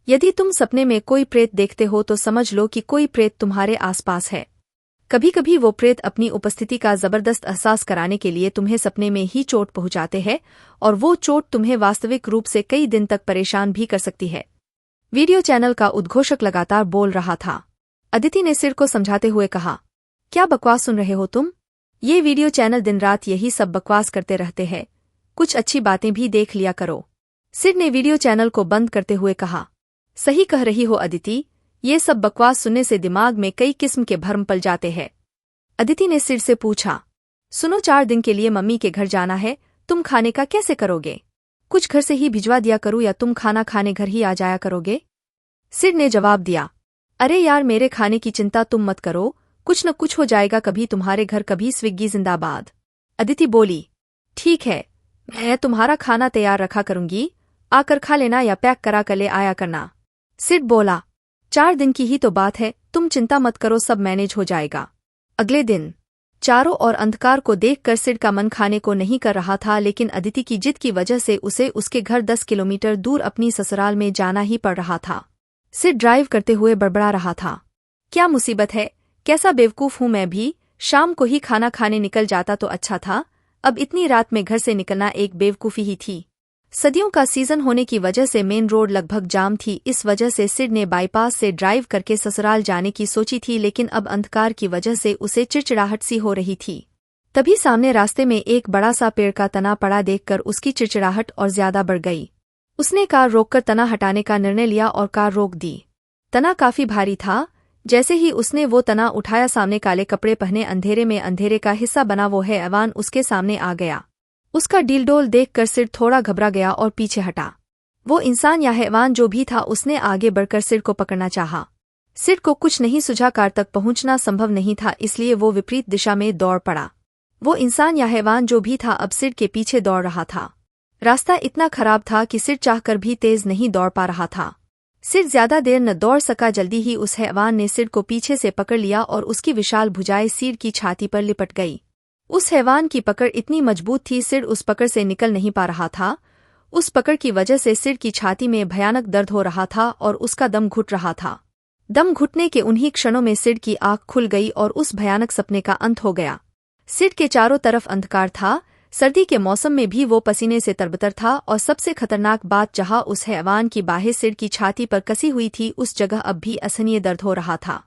यदि तुम सपने में कोई प्रेत देखते हो तो समझ लो कि कोई प्रेत तुम्हारे आसपास है। कभी कभी वो प्रेत अपनी उपस्थिति का जबरदस्त एहसास कराने के लिए तुम्हें सपने में ही चोट पहुंचाते हैं और वो चोट तुम्हें वास्तविक रूप से कई दिन तक परेशान भी कर सकती है। वीडियो चैनल का उद्घोषक लगातार बोल रहा था। अदिति ने सिर को समझाते हुए कहा, क्या बकवास सुन रहे हो तुम? ये वीडियो चैनल दिन रात यही सब बकवास करते रहते हैं, कुछ अच्छी बातें भी देख लिया करो। सिर ने वीडियो चैनल को बंद करते हुए कहा, सही कह रही हो अदिति, ये सब बकवास सुनने से दिमाग में कई किस्म के भ्रम पल जाते हैं। अदिति ने सिर से पूछा, सुनो 4 दिन के लिए मम्मी के घर जाना है, तुम खाने का कैसे करोगे? कुछ घर से ही भिजवा दिया करूँ या तुम खाना खाने घर ही आ जाया करोगे? सिर ने जवाब दिया, अरे यार मेरे खाने की चिंता तुम मत करो, कुछ न कुछ हो जाएगा, कभी तुम्हारे घर कभी स्विग्गी जिंदाबाद। अदिति बोली, ठीक है, मैं तुम्हारा खाना तैयार रखा करूंगी, आकर खा लेना या पैक करा कर ले आया करना। सिड बोला, 4 दिन की ही तो बात है, तुम चिंता मत करो, सब मैनेज हो जाएगा। अगले दिन चारों ओर अंधकार को देखकर सिड का मन खाने को नहीं कर रहा था, लेकिन अदिति की जिद की वजह से उसे उसके घर 10 किलोमीटर दूर अपनी ससुराल में जाना ही पड़ रहा था। सिड ड्राइव करते हुए बड़बड़ा रहा था, क्या मुसीबत है, कैसा बेवकूफ हूं मैं भी, शाम को ही खाना खाने निकल जाता तो अच्छा था, अब इतनी रात में घर से निकलना एक बेवकूफी ही थी। सर्दियों का सीजन होने की वजह से मेन रोड लगभग जाम थी, इस वजह से सिड ने बाईपास से ड्राइव करके ससुराल जाने की सोची थी, लेकिन अब अंधकार की वजह से उसे चिड़चिड़ाहट सी हो रही थी। तभी सामने रास्ते में एक बड़ा सा पेड़ का तना पड़ा देखकर उसकी चिड़चिड़ाहट और ज्यादा बढ़ गई। उसने कार रोककर तना हटाने का निर्णय लिया और कार रोक दी। तना काफी भारी था, जैसे ही उसने वो तना उठाया, सामने काले कपड़े पहने अंधेरे का हिस्सा बना वो हैवान उसके सामने आ गया। उसका डीलडोल देखकर सिड थोड़ा घबरा गया और पीछे हटा। वो इंसान या हैवान जो भी था, उसने आगे बढ़कर सिड को पकड़ना चाहा। सिड को कुछ नहीं सूझा, कार तक पहुंचना संभव नहीं था, इसलिए वो विपरीत दिशा में दौड़ पड़ा। वो इंसान या हैवान जो भी था अब सिड के पीछे दौड़ रहा था। रास्ता इतना खराब था कि सिड चाहकर भी तेज नहीं दौड़ पा रहा था। सिड ज्यादा देर न दौड़ सका, जल्दी ही उस हैवान ने सिड को पीछे से पकड़ लिया और उसकी विशाल भुजाएं सिड की छाती पर लिपट गई। उस हैवान की पकड़ इतनी मजबूत थी, सिड उस पकड़ से निकल नहीं पा रहा था। उस पकड़ की वजह से सिड की छाती में भयानक दर्द हो रहा था और उसका दम घुट रहा था। दम घुटने के उन्हीं क्षणों में सिड की आंख खुल गई और उस भयानक सपने का अंत हो गया। सिड के चारों तरफ अंधकार था, सर्दी के मौसम में भी वो पसीने से तरबतर था और सबसे खतरनाक बात, जहां उस हैवान की बाहें सिड की छाती पर कसी हुई थी, उस जगह अब भी असहनीय दर्द हो रहा था।